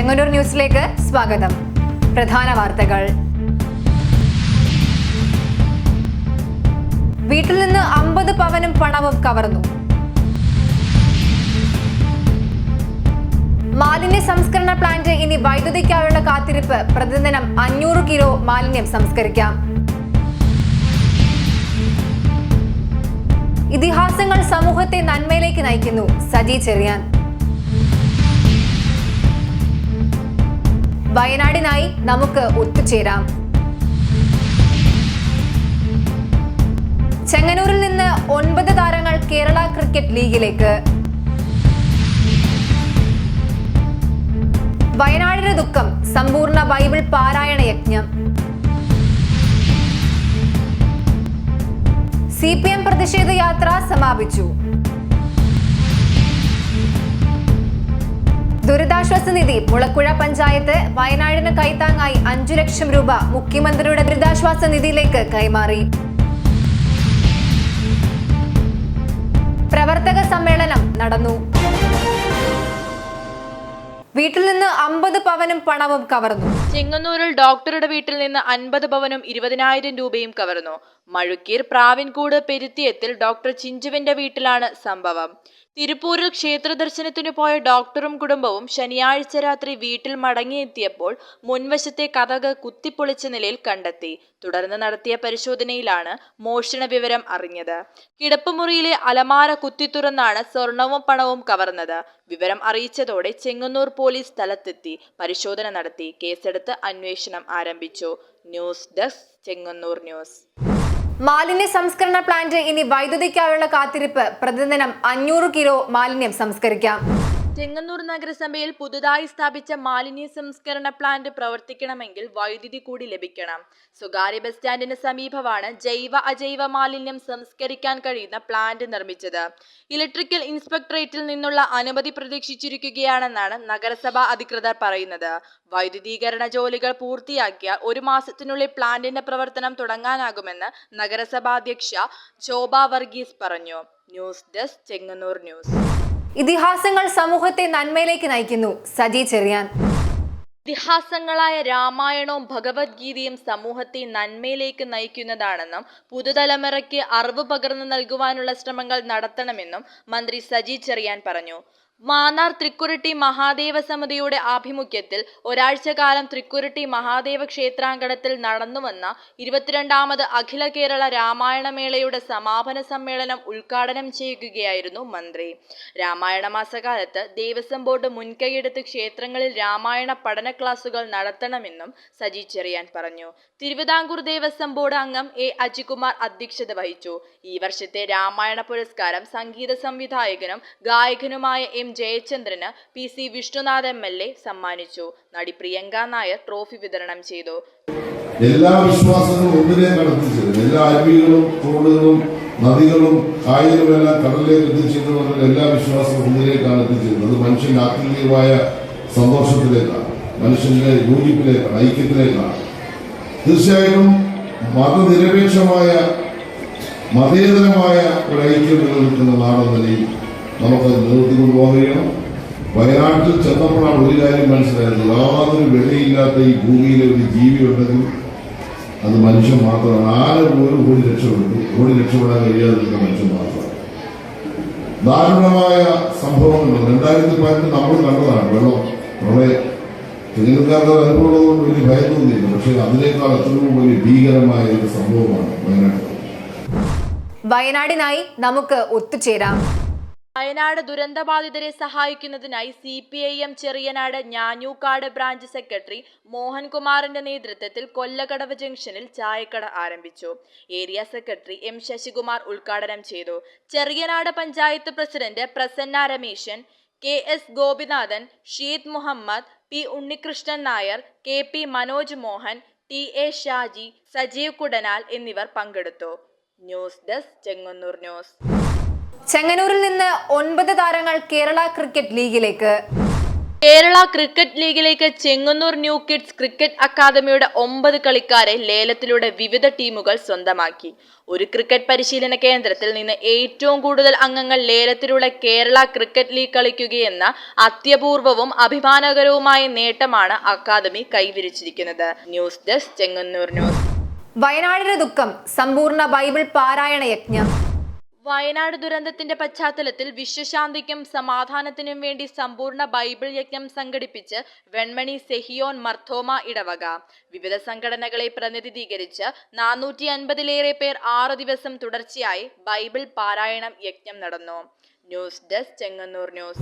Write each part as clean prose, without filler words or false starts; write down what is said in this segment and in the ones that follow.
ചെങ്ങന്നൂർ ന്യൂസിലേക്ക് സ്വാഗതം. പ്രധാന വാർത്തകൾ. വീട്ടിൽ നിന്ന് 50 പവനും പണവും കവർന്നു. മാലിന്യ സംസ്കരണ പ്ലാന്റ് ഇനി വൈദ്യുതിക്കായുള്ള കാത്തിരിപ്പ്. പ്രതിദിനം 500 കിലോ മാലിന്യം സംസ്കരിക്കാം. ഇതിഹാസങ്ങൾ സമൂഹത്തെ നന്മയിലേക്ക് നയിക്കുന്നു. സജി ചെറിയാൻ. വയനാടിനായി നമുക്ക് ഒത്തുചേരാം. ചെങ്ങന്നൂരിൽ നിന്ന് 9 താരങ്ങൾ കേരള ക്രിക്കറ്റ് ലീഗിലേക്ക്. വയനാടിന് ദുഃഖം. സമ്പൂർണ്ണ ബൈബിൾ പാരായണ യജ്ഞം. CPM പ്രതിഷേധ യാത്ര സമാപിച്ചു. ദുരിതാശ്വാസ നിധി. മുളക്കുഴ പഞ്ചായത്ത് വയനാടിന് കൈത്താങ്ങായി 5 ലക്ഷം രൂപ മുഖ്യമന്ത്രിയുടെ ദുരിതാശ്വാസ നിധിയിലേക്ക് കൈമാറി. പ്രവർത്തക സമ്മേളനം നടന്നു. വീട്ടിൽ നിന്ന് 50 പവനും പണവും കവർന്നു. ചെങ്ങന്നൂരിൽ ഡോക്ടറുടെ വീട്ടിൽ നിന്ന് 50 പവനും 20,000 രൂപയും കവർന്നു. മഴുക്കീർ പ്രാവിൻകൂട് പെരുത്തിയത്തിൽ ഡോക്ടർ ചിഞ്ചുവിന്റെ വീട്ടിലാണ് സംഭവം. തിരുപ്പൂരിൽ ക്ഷേത്ര ദർശനത്തിനു പോയ ഡോക്ടറും കുടുംബവും ശനിയാഴ്ച രാത്രി വീട്ടിൽ മടങ്ങിയെത്തിയപ്പോൾ മുൻവശത്തെ കതക് കുത്തിപ്പൊളിച്ച നിലയിൽ കണ്ടെത്തി. തുടർന്ന് നടത്തിയ പരിശോധനയിലാണ് മോഷണ വിവരം അറിഞ്ഞത്. കിടപ്പുമുറിയിലെ അലമാര കുത്തിത്തുറന്നാണ് സ്വർണവും പണവും കവർന്നത്. വിവരം അറിയിച്ചതോടെ ചെങ്ങന്നൂർ പോലീസ് സ്ഥലത്തെത്തി പരിശോധന നടത്തി. കേസെടുത്ത് അന്വേഷണം ആരംഭിച്ചു. News desk, Chengannur news. മാലിന്യ സംസ്കരണ പ്ലാന്റ് ഇനി വൈദ്യുതിക്കായുള്ള കാത്തിരിപ്പ്. പ്രതിദിനം 500 കിലോ മാലിന്യം സംസ്കരിക്കാം. ചെങ്ങന്നൂർ നഗരസഭയിൽ പുതുതായി സ്ഥാപിച്ച മാലിന്യ സംസ്കരണ പ്ലാന്റ് പ്രവർത്തിക്കണമെങ്കിൽ വൈദ്യുതി കൂടി ലഭിക്കണം. സ്വകാര്യ ബസ് സ്റ്റാൻഡിന് സമീപമാണ് ജൈവ അജൈവ മാലിന്യം സംസ്കരിക്കാൻ കഴിയുന്ന പ്ലാന്റ് നിർമ്മിച്ചത്. ഇലക്ട്രിക്കൽ ഇൻസ്പെക്ടറേറ്റിൽ നിന്നുള്ള അനുമതി പ്രതീക്ഷിച്ചിരിക്കുകയാണെന്നാണ് നഗരസഭാ അധികൃതർ പറയുന്നത്. വൈദ്യുതീകരണ ജോലികൾ പൂർത്തിയാക്കിയാൽ 1 മാസത്തിനുള്ളിൽ പ്ലാന്റിന്റെ പ്രവർത്തനം തുടങ്ങാനാകുമെന്ന് നഗരസഭാ അധ്യക്ഷ ശോഭ വർഗീസ് പറഞ്ഞു. News desk, Chengannur news. ഇതിഹാസങ്ങൾ സമൂഹത്തെ നന്മയിലേക്ക് നയിക്കുന്നു. സജി ചെറിയാൻ. ഇതിഹാസങ്ങളായ രാമായണവും ഭഗവത്ഗീതയും സമൂഹത്തെ നന്മയിലേക്ക് നയിക്കുന്നതാണെന്നും പുതുതലമുറയ്ക്ക് അറിവ് പകർന്നു നൽകുവാനുള്ള ശ്രമങ്ങൾ നടത്തണമെന്നും മന്ത്രി സജി ചെറിയാൻ പറഞ്ഞു. മാന്നാർ തൃക്കുരുട്ടി മഹാദേവ സമിതിയുടെ ആഭിമുഖ്യത്തിൽ ഒരാഴ്ചക്കാലം തൃക്കുരുട്ടി മഹാദേവ ക്ഷേത്രാങ്കണത്തിൽ നടന്നുവന്ന 22ാമത് അഖില കേരള രാമായണമേളയുടെ സമാപന സമ്മേളനം ഉദ്ഘാടനം ചെയ്യുകയായിരുന്നു മന്ത്രി. രാമായണ മാസകാലത്ത് ദേവസ്വം ബോർഡ് മുൻകൈയെടുത്ത് ക്ഷേത്രങ്ങളിൽ രാമായണ പഠന ക്ലാസുകൾ നടത്തണമെന്നും സജി ചെറിയാൻ പറഞ്ഞു. തിരുവിതാംകൂർ ദേവസ്വം ബോർഡ് അംഗം A. അജികുമാർ അധ്യക്ഷത വഹിച്ചു. ഈ വർഷത്തെ രാമായണ പുരസ്കാരം സംഗീത സംവിധായകനും ഗായകനുമായ M. ജയചന്ദ്രന് PC വിഷ്ണുനാഥ് MLA സമ്മാനിച്ചു. നടി പ്രിയങ്ക നായർ ട്രോഫി വിതരണം ചെയ്തു. എല്ലാ വിശ്വാസങ്ങളും ഒന്നിലേക്കാണ് എത്തിച്ചത്. എല്ലാ അരുവികളും തോടുകളും നദികളും കായലുമെല്ലാം കടലിലേക്ക് എത്തിച്ചത്. എല്ലാ വിശ്വാസവും ഒന്നിലേക്കാണ് എത്തിച്ചത്. അത് മനുഷ്യന്റെ ആത്മീയമായ സന്തോഷത്തിലേക്കാണ്, മനുഷ്യന്റെ യോജിപ്പിലേക്കാണ്, ഐക്യത്തിലേക്കാണ്. തീർച്ചയായിട്ടും മതനിരപേക്ഷമായ മതേതരമായ ഒരു ഐക്യം നിലനിൽക്കുന്ന നാടെന്ന നിലയിൽ നമുക്കത് നിലനിർത്തിക്കൊണ്ടുപോകാൻ കഴിയണം. വയനാട്ടിൽ ചെന്നപ്പോഴാണ് ഒരു കാര്യം മനസ്സിലായത്. യാതൊരു വിലയില്ലാത്ത ഈ ഭൂമിയിലെ ഒരു ജീവി ഉണ്ടെങ്കിൽ അത് മനുഷ്യൻ മാത്രമാണ്. ആരെ പോലും ഓടി രക്ഷപ്പെടാൻ കഴിയാതിരിക്കുന്ന മനുഷ്യൻ മാത്രമാണ്. ദാരുണമായ സംഭവങ്ങൾ 2015 നമ്മൾ കണ്ടതാണ്. വെള്ളം വളരെ തെങ്ങുകാരുടെ അനുഭവമുള്ളതുകൊണ്ട് വലിയ ഭയം തോന്നിയില്ല. പക്ഷെ അതിനേക്കാൾ എത്രയോ വലിയ ഭീകരമായ ഒരു സംഭവമാണ് വയനാട്. വയനാടിനായി നമുക്ക് ഒത്തുചേരാം. വയനാട് ദുരന്തബാധിതരെ സഹായിക്കുന്നതിനായി CPIM Cheriyanad Njanjukkad branch secretary മോഹൻകുമാറിന്റെ നേതൃത്വത്തിൽ കൊല്ലകടവ് ജംഗ്ഷനിൽ ചായക്കട ആരംഭിച്ചു. Area secretary M. ശശികുമാർ ഉദ്ഘാടനം ചെയ്തു. Cheriyanad panchayat president Prasanna Rameshan, KS Gopinathan, Sheed Muhammad, P. Unnikrishnan Nair, KP Manoj Mohan, TA Shaji, Sajeev Kudanal എന്നിവർ പങ്കെടുത്തു. News desk, Chengannur news. ചെങ്ങന്നൂരിൽ നിന്ന് 9 താരങ്ങൾ കേരള ക്രിക്കറ്റ് ലീഗിലേക്ക്. കേരള ക്രിക്കറ്റ് ലീഗിലേക്ക് ചെങ്ങന്നൂർ ന്യൂ കിഡ്സ് ക്രിക്കറ്റ് അക്കാദമിയുടെ 9 കളിക്കാരെ ലേലത്തിലൂടെ വിവിധ ടീമുകൾ സ്വന്തമാക്കി. ഒരു ക്രിക്കറ്റ് പരിശീലന കേന്ദ്രത്തിൽ നിന്ന് ഏറ്റവും കൂടുതൽ അംഗങ്ങൾ ലേലത്തിലൂടെ കേരള ക്രിക്കറ്റ് ലീഗ് കളിക്കുകയെന്ന അത്യപൂർവവും അഭിമാനകരവുമായ നേട്ടമാണ് അക്കാദമി കൈവരിച്ചിരിക്കുന്നത്. News desk Chengannur news. വയനാടിന് ദുഃഖം, സമ്പൂർണ്ണ ബൈബിൾ പാരായണ യജ്ഞം. വയനാട് ദുരന്തത്തിന്റെ പശ്ചാത്തലത്തിൽ വിശ്വശാന്തിക്കും സമാധാനത്തിനും വേണ്ടി സമ്പൂർണ്ണ ബൈബിൾ യജ്ഞം സംഘടിപ്പിച്ച് വെൺമണി സെഹിയോൻ മർത്തോമ ഇടവക. വിവിധ സംഘടനകളെ പ്രതിനിധീകരിച്ച് 450-ലേറെ പേർ 6 ദിവസം തുടർച്ചയായി ബൈബിൾ പാരായണം യജ്ഞം നടന്നു. News desk Chengannur news.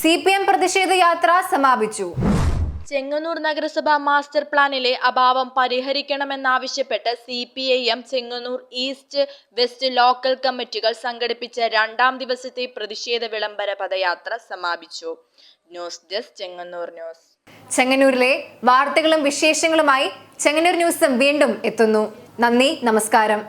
CPM പ്രതിഷേധ യാത്ര സമാപിച്ചു. ചെങ്ങന്നൂർ നഗരസഭ മാസ്റ്റർ പ്ലാനിലെ അഭാവം പരിഹരിക്കണമെന്നാവശ്യപ്പെട്ട് CPIM Chengannur east west local കമ്മിറ്റികൾ സംഘടിപ്പിച്ച 2ാം ദിവസത്തെ പ്രതിഷേധ വിളംബര പദയാത്ര സമാപിച്ചു. News desk Chengannur news. ചെങ്ങന്നൂരിലെ വാർത്തകളും വിശേഷങ്ങളുമായി ചെങ്ങന്നൂർ ന്യൂസും വീണ്ടും എത്തുന്നു. നന്ദി, നമസ്കാരം.